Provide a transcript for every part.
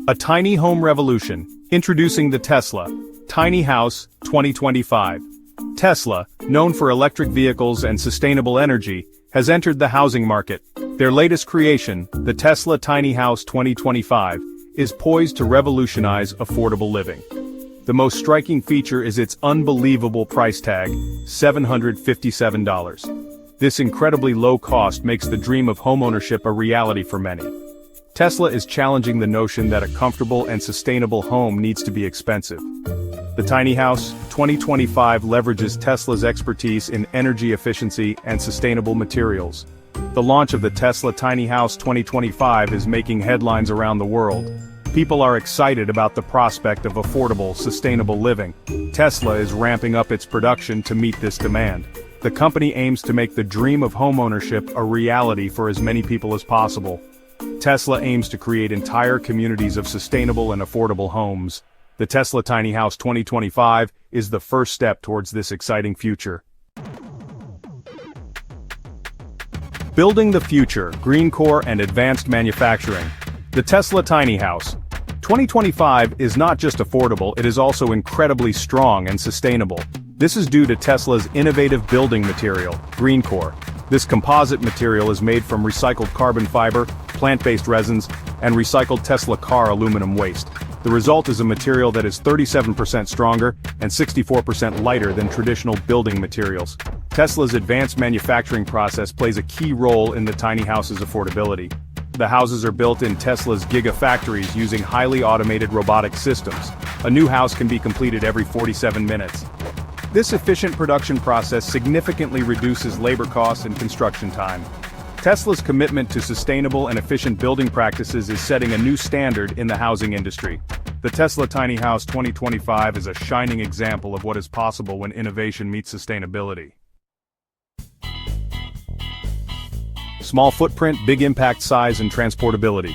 A tiny home revolution. Introducing the Tesla Tiny House 2025. Tesla, known for electric vehicles and sustainable energy, has entered the housing market. Their latest creation, the Tesla Tiny House 2025, is poised to revolutionize affordable living. The most striking feature is its unbelievable price tag, $757. This incredibly low cost makes the dream of homeownership a reality for many. Tesla is challenging the notion that a comfortable and sustainable home needs to be expensive. The Tiny House 2025 leverages Tesla's expertise in energy efficiency and sustainable materials. The launch of the Tesla Tiny House 2025 is making headlines around the world. People are excited about the prospect of affordable, sustainable living. Tesla is ramping up its production to meet this demand. The company aims to make the dream of homeownership a reality for as many people as possible. Tesla aims to create entire communities of sustainable and affordable homes. The Tesla Tiny House 2025 is the first step towards this exciting future. Building the future, GreenCore and advanced manufacturing. The Tesla Tiny House 2025 is not just affordable, it is also incredibly strong and sustainable. This is due to Tesla's innovative building material, GreenCore. This composite material is made from recycled carbon fiber, plant-based resins, and recycled Tesla car aluminum waste. The result is a material that is 37% stronger and 64% lighter than traditional building materials. Tesla's advanced manufacturing process plays a key role in the tiny house's affordability. The houses are built in Tesla's gigafactories using highly automated robotic systems. A new house can be completed every 47 minutes. This efficient production process significantly reduces labor costs and construction time. Tesla's commitment to sustainable and efficient building practices is setting a new standard in the housing industry. The Tesla Tiny House 2025 is a shining example of what is possible when innovation meets sustainability. Small footprint, big impact size and transportability.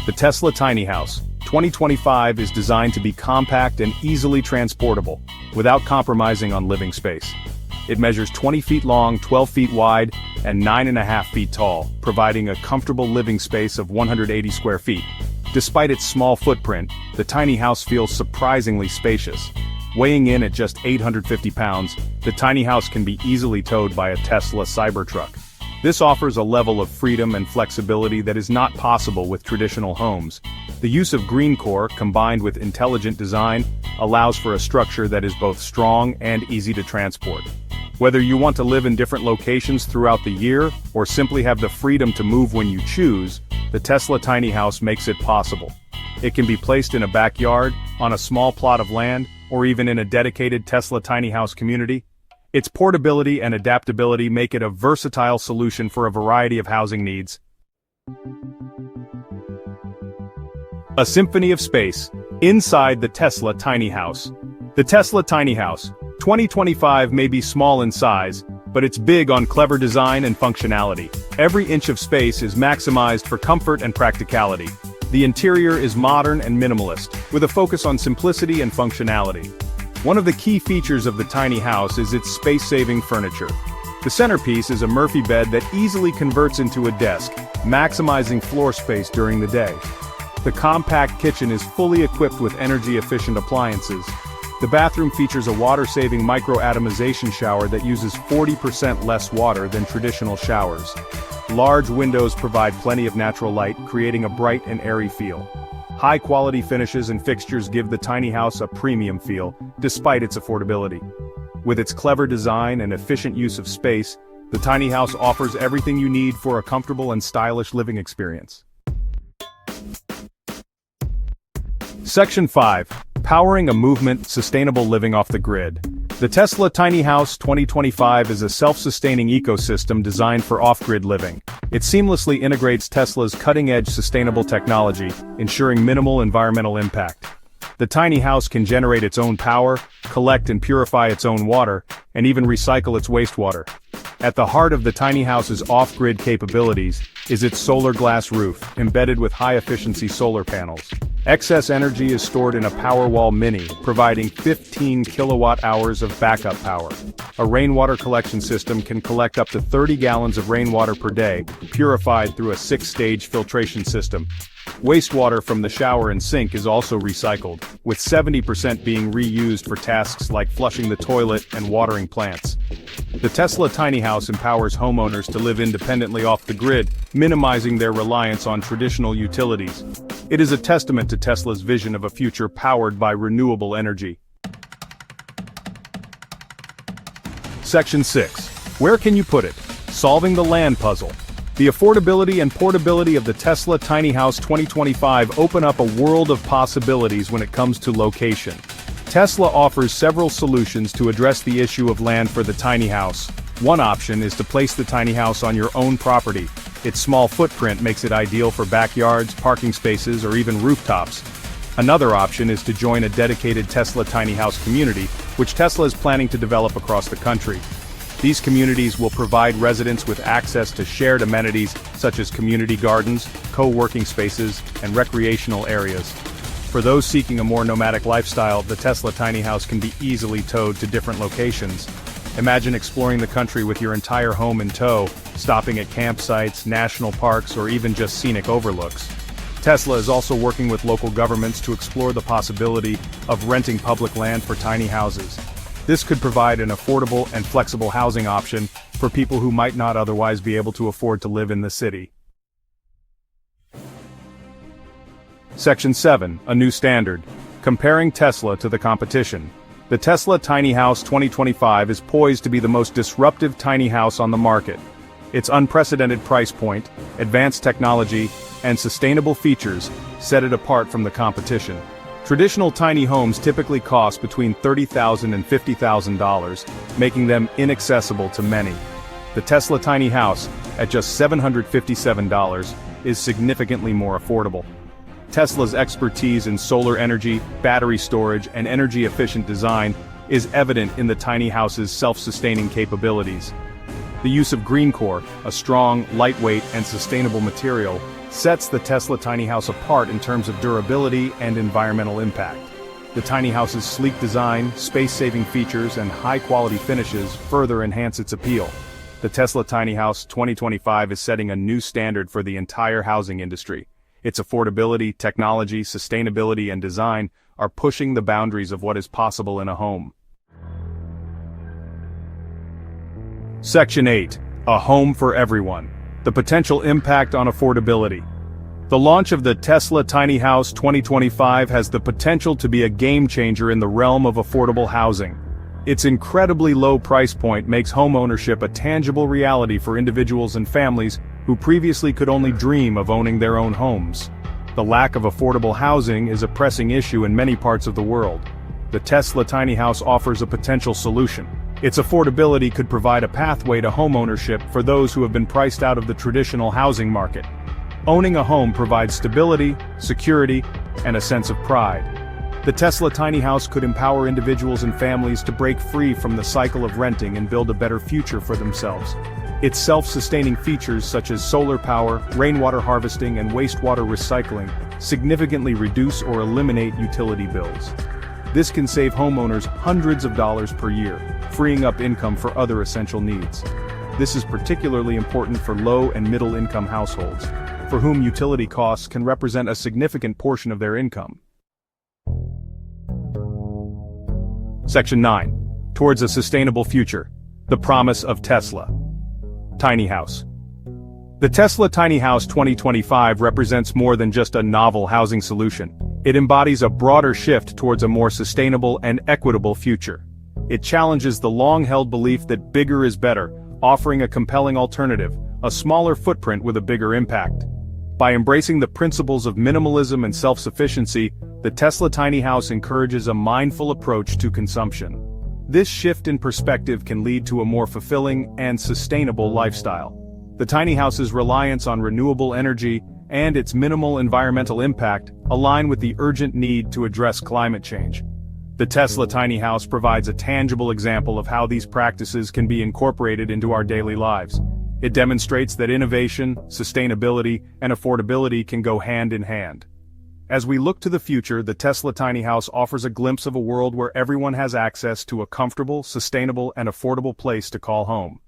The Tesla Tiny House 2025 is designed to be compact and easily transportable, without compromising on living space. It measures 20 feet long, 12 feet wide, and 9.5 feet tall, providing a comfortable living space of 180 square feet. Despite its small footprint, the tiny house feels surprisingly spacious. Weighing in at just 850 pounds, the tiny house can be easily towed by a Tesla Cybertruck. This offers a level of freedom and flexibility that is not possible with traditional homes. The use of GreenCore, combined with intelligent design, allows for a structure that is both strong and easy to transport. Whether you want to live in different locations throughout the year, or simply have the freedom to move when you choose, the Tesla Tiny House makes it possible. It can be placed in a backyard, on a small plot of land, or even in a dedicated Tesla Tiny House community. Its portability and adaptability make it a versatile solution for a variety of housing needs. A symphony of space, inside the Tesla Tiny House. The Tesla Tiny House 2025 may be small in size, but it's big on clever design and functionality. Every inch of space is maximized for comfort and practicality. The interior is modern and minimalist, with a focus on simplicity and functionality. One of the key features of the tiny house is its space-saving furniture. The centerpiece is a Murphy bed that easily converts into a desk, maximizing floor space during the day. The compact kitchen is fully equipped with energy-efficient appliances. The bathroom features a water-saving micro-atomization shower that uses 40% less water than traditional showers. Large windows provide plenty of natural light, creating a bright and airy feel. High-quality finishes and fixtures give the tiny house a premium feel, despite its affordability. With its clever design and efficient use of space, the tiny house offers everything you need for a comfortable and stylish living experience. Section 5. Powering a movement, sustainable living off the grid. The Tesla Tiny House 2025 is a self-sustaining ecosystem designed for off-grid living. It seamlessly integrates Tesla's cutting-edge sustainable technology, ensuring minimal environmental impact. The tiny house can generate its own power, collect and purify its own water, and even recycle its wastewater. At the heart of the tiny house's off-grid capabilities is its solar glass roof, embedded with high-efficiency solar panels. Excess energy is stored in a Powerwall Mini, providing 15 kilowatt-hours of backup power. A rainwater collection system can collect up to 30 gallons of rainwater per day, purified through a 6-stage filtration system. Wastewater from the shower and sink is also recycled, with 70% being reused for tasks like flushing the toilet and watering plants. The Tesla tiny house empowers homeowners to live independently off the grid, minimizing their reliance on traditional utilities. It is a testament to Tesla's vision of a future powered by renewable energy. Section 6. Where can you put it? Solving the land puzzle. The affordability and portability of the Tesla Tiny House 2025 open up a world of possibilities when it comes to location. Tesla offers several solutions to address the issue of land for the tiny house. One option is to place the tiny house on your own property. Its small footprint makes it ideal for backyards, parking spaces, or even rooftops. Another option is to join a dedicated Tesla tiny house community, which Tesla is planning to develop across the country. These communities will provide residents with access to shared amenities such as community gardens, co-working spaces, and recreational areas. For those seeking a more nomadic lifestyle, the Tesla tiny house can be easily towed to different locations. Imagine exploring the country with your entire home in tow, stopping at campsites, national parks, or even just scenic overlooks. Tesla is also working with local governments to explore the possibility of renting public land for tiny houses. This could provide an affordable and flexible housing option for people who might not otherwise be able to afford to live in the city. Section 7. A new standard. Comparing Tesla to the competition. The Tesla Tiny House 2025 is poised to be the most disruptive tiny house on the market. Its unprecedented price point, advanced technology, and sustainable features set it apart from the competition. Traditional tiny homes typically cost between $30,000 and $50,000, making them inaccessible to many. The Tesla Tiny House, at just $757, is significantly more affordable. Tesla's expertise in solar energy, battery storage, and energy-efficient design is evident in the tiny house's self-sustaining capabilities. The use of GreenCore, a strong, lightweight, and sustainable material, sets the Tesla tiny house apart in terms of durability and environmental impact. The tiny house's sleek design, space-saving features, and high-quality finishes further enhance its appeal. The Tesla Tiny House 2025 is setting a new standard for the entire housing industry. Its affordability, technology, sustainability, and design are pushing the boundaries of what is possible in a home. Section 8. A home for everyone. The potential impact on affordability. The launch of the Tesla Tiny House 2025 has the potential to be a game-changer in the realm of affordable housing. Its incredibly low price point makes homeownership a tangible reality for individuals and families who previously could only dream of owning their own homes. The lack of affordable housing is a pressing issue in many parts of the world. The Tesla Tiny House offers a potential solution. Its affordability could provide a pathway to homeownership for those who have been priced out of the traditional housing market. Owning a home provides stability, security, and a sense of pride. The Tesla Tiny House could empower individuals and families to break free from the cycle of renting and build a better future for themselves. Its self-sustaining features such as solar power, rainwater harvesting, and wastewater recycling significantly reduce or eliminate utility bills. This can save homeowners hundreds of dollars per year, freeing up income for other essential needs. This is particularly important for low and middle-income households, for whom utility costs can represent a significant portion of their income. Section 9. Towards a sustainable future. The promise of Tesla. Tiny House. The Tesla Tiny House 2025 represents more than just a novel housing solution. It embodies a broader shift towards a more sustainable and equitable future. It challenges the long-held belief that bigger is better, offering a compelling alternative, a smaller footprint with a bigger impact. By embracing the principles of minimalism and self-sufficiency, the Tesla Tiny House encourages a mindful approach to consumption. This shift in perspective can lead to a more fulfilling and sustainable lifestyle. The tiny house's reliance on renewable energy and its minimal environmental impact align with the urgent need to address climate change. The Tesla Tiny House provides a tangible example of how these practices can be incorporated into our daily lives. It demonstrates that innovation, sustainability, and affordability can go hand in hand. As we look to the future, the Tesla Tiny House offers a glimpse of a world where everyone has access to a comfortable, sustainable, and affordable place to call home.